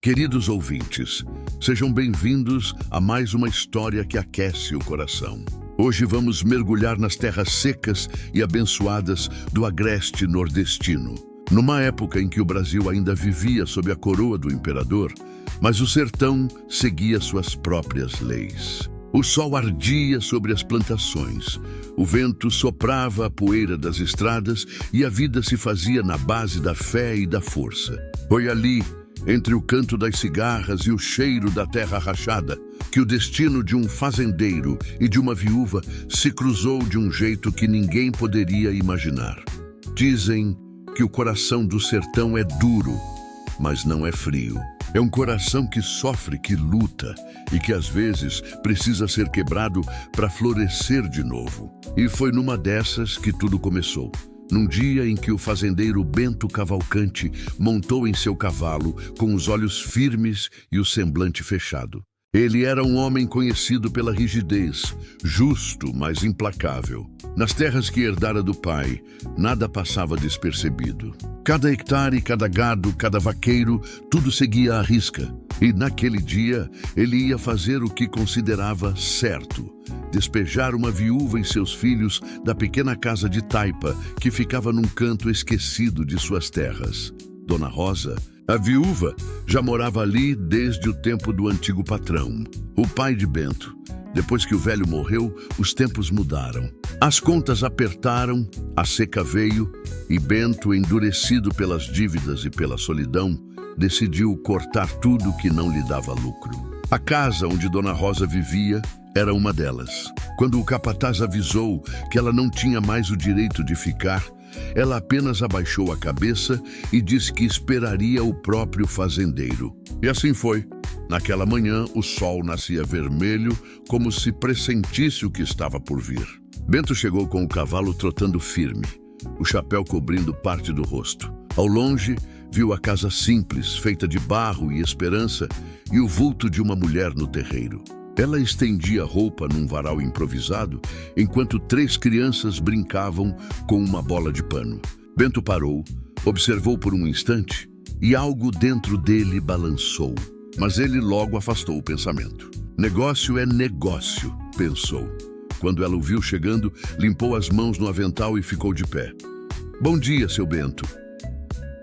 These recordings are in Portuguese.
Queridos ouvintes, sejam bem-vindos a mais uma história que aquece o coração. Hoje vamos mergulhar nas terras secas e abençoadas do agreste nordestino. Numa época em que o Brasil ainda vivia sob a coroa do imperador, mas o sertão seguia suas próprias leis. O sol ardia sobre as plantações, o vento soprava a poeira das estradas e a vida se fazia na base da fé e da força. Foi ali, entre o canto das cigarras e o cheiro da terra rachada, que o destino de um fazendeiro e de uma viúva se cruzou de um jeito que ninguém poderia imaginar. Dizem que o coração do sertão é duro, mas não é frio. É um coração que sofre, que luta e que às vezes precisa ser quebrado para florescer de novo. E foi numa dessas que tudo começou. Num dia em que o fazendeiro Bento Cavalcante montou em seu cavalo com os olhos firmes e o semblante fechado. Ele era um homem conhecido pela rigidez, justo, mas implacável. Nas terras que herdara do pai, nada passava despercebido. Cada hectare, cada gado, cada vaqueiro, tudo seguia à risca. E naquele dia, ele ia fazer o que considerava certo: despejar uma viúva e seus filhos da pequena casa de taipa que ficava num canto esquecido de suas terras. Dona Rosa, a viúva, já morava ali desde o tempo do antigo patrão, o pai de Bento. Depois que o velho morreu, os tempos mudaram. As contas apertaram, a seca veio e Bento, endurecido pelas dívidas e pela solidão, decidiu cortar tudo que não lhe dava lucro. A casa onde Dona Rosa vivia era uma delas. Quando o capataz avisou que ela não tinha mais o direito de ficar, ela apenas abaixou a cabeça e disse que esperaria o próprio fazendeiro. E assim foi. Naquela manhã, o sol nascia vermelho, como se pressentisse o que estava por vir. Bento chegou com o cavalo trotando firme, o chapéu cobrindo parte do rosto. Ao longe, viu a casa simples, feita de barro e esperança, e o vulto de uma mulher no terreiro. Ela estendia roupa num varal improvisado, enquanto 3 crianças brincavam com uma bola de pano. Bento parou, observou por um instante, e algo dentro dele balançou. Mas ele logo afastou o pensamento. Negócio é negócio, pensou. Quando ela o viu chegando, limpou as mãos no avental e ficou de pé. "Bom dia, seu Bento",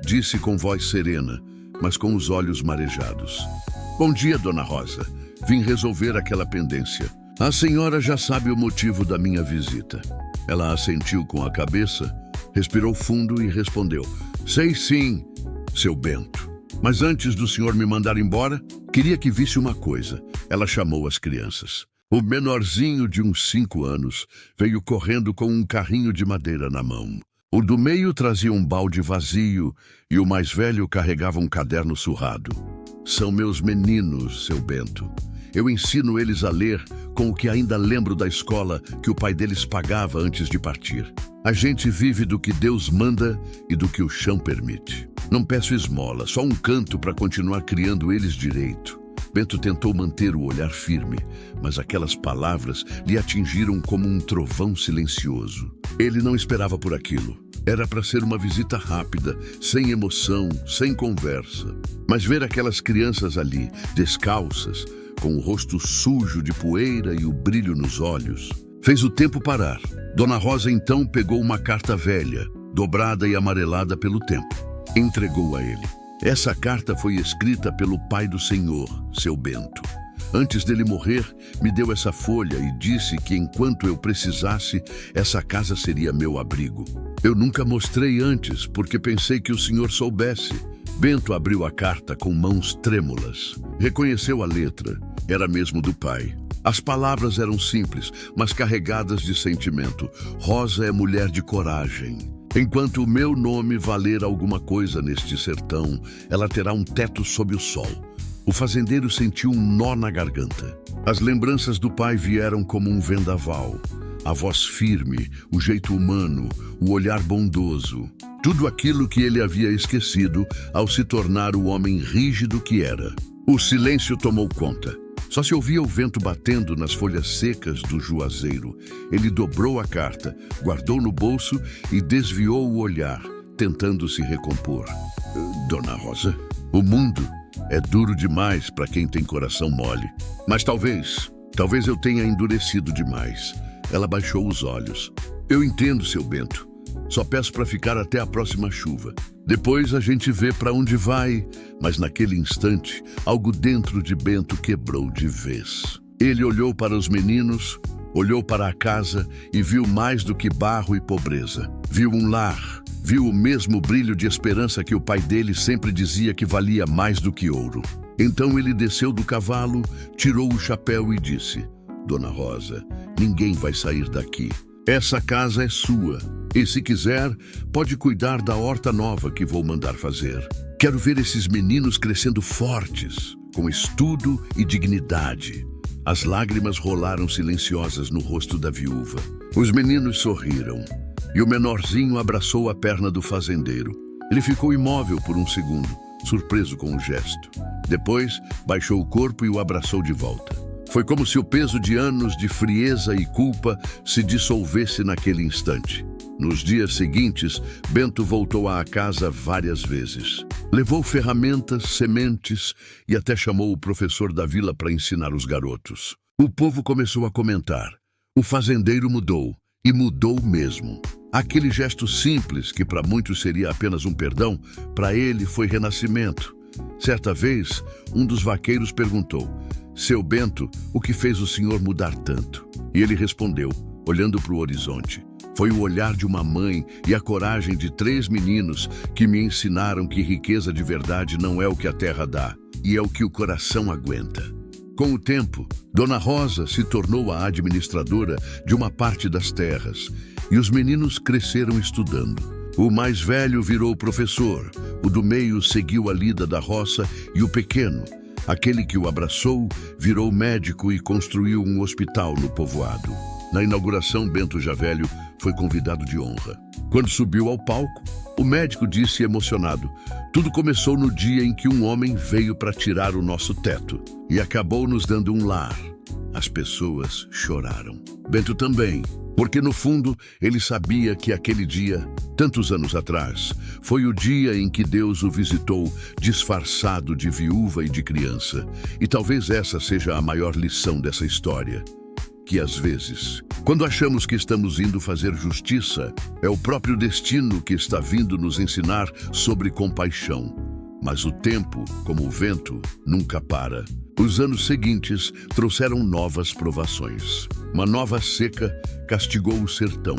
disse com voz serena, mas com os olhos marejados. "Bom dia, Dona Rosa. Vim resolver aquela pendência. A senhora já sabe o motivo da minha visita." Ela assentiu com a cabeça, respirou fundo e respondeu: "Sei sim, seu Bento. Mas antes do senhor me mandar embora, queria que visse uma coisa." Ela chamou as crianças. O menorzinho de uns 5 anos veio correndo com um carrinho de madeira na mão. O do meio trazia um balde vazio e o mais velho carregava um caderno surrado. "São meus meninos, seu Bento. Eu ensino eles a ler com o que ainda lembro da escola que o pai deles pagava antes de partir. A gente vive do que Deus manda e do que o chão permite. Não peço esmola, só um canto para continuar criando eles direito." Bento tentou manter o olhar firme, mas aquelas palavras lhe atingiram como um trovão silencioso. Ele não esperava por aquilo. Era para ser uma visita rápida, sem emoção, sem conversa. Mas ver aquelas crianças ali, descalças, com o rosto sujo de poeira e o brilho nos olhos, fez o tempo parar. Dona Rosa então pegou uma carta velha, dobrada e amarelada pelo tempo. Entregou a ele. "Essa carta foi escrita pelo pai do senhor, seu Bento. Antes dele morrer, me deu essa folha e disse que enquanto eu precisasse, essa casa seria meu abrigo. Eu nunca mostrei antes, porque pensei que o senhor soubesse." Bento abriu a carta com mãos trêmulas. Reconheceu a letra. Era mesmo do pai. As palavras eram simples, mas carregadas de sentimento. "Rosa é mulher de coragem. Enquanto o meu nome valer alguma coisa neste sertão, ela terá um teto sob o sol." O fazendeiro sentiu um nó na garganta. As lembranças do pai vieram como um vendaval. A voz firme, o jeito humano, o olhar bondoso. Tudo aquilo que ele havia esquecido ao se tornar o homem rígido que era. O silêncio tomou conta. Só se ouvia o vento batendo nas folhas secas do juazeiro. Ele dobrou a carta, guardou no bolso e desviou o olhar, tentando se recompor. "Dona Rosa?" O mundo é duro demais para quem tem coração mole. Mas talvez eu tenha endurecido demais. Ela baixou os olhos. Eu entendo, seu Bento. Só peço para ficar até a próxima chuva. Depois a gente vê para onde vai. Mas naquele instante, algo dentro de Bento quebrou de vez. Ele olhou para os meninos, olhou para a casa e viu mais do que barro e pobreza. Viu um lar, viu o mesmo brilho de esperança que o pai dele sempre dizia que valia mais do que ouro. Então ele desceu do cavalo, tirou o chapéu e disse: Dona Rosa, ninguém vai sair daqui. Essa casa é sua. E se quiser, pode cuidar da horta nova que vou mandar fazer. Quero ver esses meninos crescendo fortes, com estudo e dignidade. As lágrimas rolaram silenciosas no rosto da viúva. Os meninos sorriram, e o menorzinho abraçou a perna do fazendeiro. Ele ficou imóvel por um segundo, surpreso com o gesto. Depois, baixou o corpo e o abraçou de volta. Foi como se o peso de anos de frieza e culpa se dissolvesse naquele instante. Nos dias seguintes, Bento voltou à casa várias vezes. Levou ferramentas, sementes e até chamou o professor da vila para ensinar os garotos. O povo começou a comentar. O fazendeiro mudou, e mudou mesmo. Aquele gesto simples, que para muitos seria apenas um perdão, para ele foi renascimento. Certa vez, um dos vaqueiros perguntou: Seu Bento, o que fez o senhor mudar tanto? E ele respondeu, olhando para o horizonte: Foi o olhar de uma mãe e a coragem de 3 meninos que me ensinaram que riqueza de verdade não é o que a terra dá, e é o que o coração aguenta. Com o tempo, Dona Rosa se tornou a administradora de uma parte das terras, e os meninos cresceram estudando. O mais velho virou professor, o do meio seguiu a lida da roça e o pequeno, aquele que o abraçou, virou médico e construiu um hospital no povoado. Na inauguração, Bento já velho foi convidado de honra. Quando subiu ao palco, o médico disse emocionado: Tudo começou no dia em que um homem veio para tirar o nosso teto e acabou nos dando um lar. As pessoas choraram. Bento também, porque no fundo ele sabia que aquele dia, tantos anos atrás, foi o dia em que Deus o visitou disfarçado de viúva e de criança. E talvez essa seja a maior lição dessa história. Que às vezes, quando achamos que estamos indo fazer justiça, é o próprio destino que está vindo nos ensinar sobre compaixão. Mas o tempo, como o vento, nunca para. Os anos seguintes trouxeram novas provações. Uma nova seca castigou o sertão,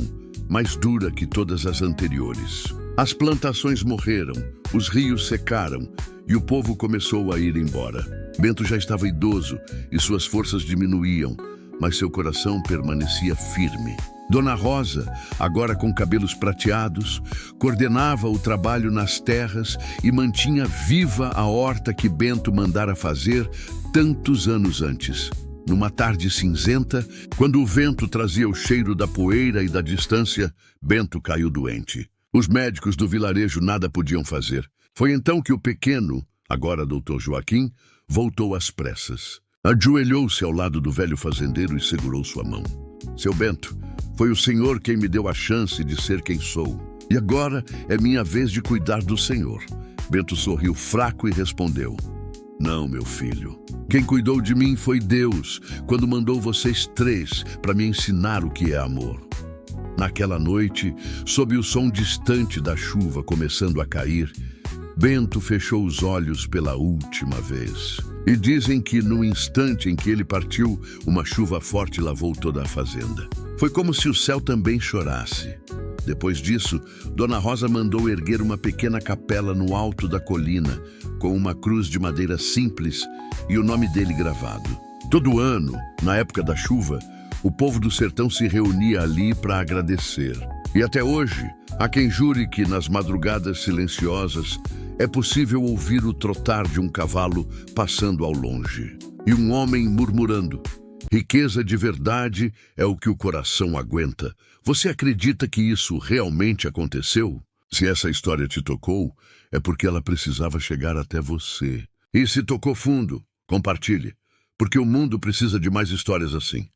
mais dura que todas as anteriores. As plantações morreram, os rios secaram e o povo começou a ir embora. Bento já estava idoso e suas forças diminuíam, mas seu coração permanecia firme. Dona Rosa, agora com cabelos prateados, coordenava o trabalho nas terras e mantinha viva a horta que Bento mandara fazer tantos anos antes. Numa tarde cinzenta, quando o vento trazia o cheiro da poeira e da distância, Bento caiu doente. Os médicos do vilarejo nada podiam fazer. Foi então que o pequeno, agora Dr. Joaquim, voltou às pressas. Ajoelhou-se ao lado do velho fazendeiro e segurou sua mão. Seu Bento, foi o senhor quem me deu a chance de ser quem sou. E agora é minha vez de cuidar do senhor. Bento sorriu fraco e respondeu: Não, meu filho. Quem cuidou de mim foi Deus, quando mandou vocês 3 para me ensinar o que é amor. Naquela noite, sob o som distante da chuva começando a cair, Bento fechou os olhos pela última vez. E dizem que no instante em que ele partiu, uma chuva forte lavou toda a fazenda. Foi como se o céu também chorasse. Depois disso, Dona Rosa mandou erguer uma pequena capela no alto da colina, com uma cruz de madeira simples e o nome dele gravado. Todo ano, na época da chuva, o povo do sertão se reunia ali para agradecer. E até hoje, há quem jure que nas madrugadas silenciosas é possível ouvir o trotar de um cavalo passando ao longe. E um homem murmurando: Riqueza de verdade é o que o coração aguenta. Você acredita que isso realmente aconteceu? Se essa história te tocou, é porque ela precisava chegar até você. E se tocou fundo, compartilhe, porque o mundo precisa de mais histórias assim.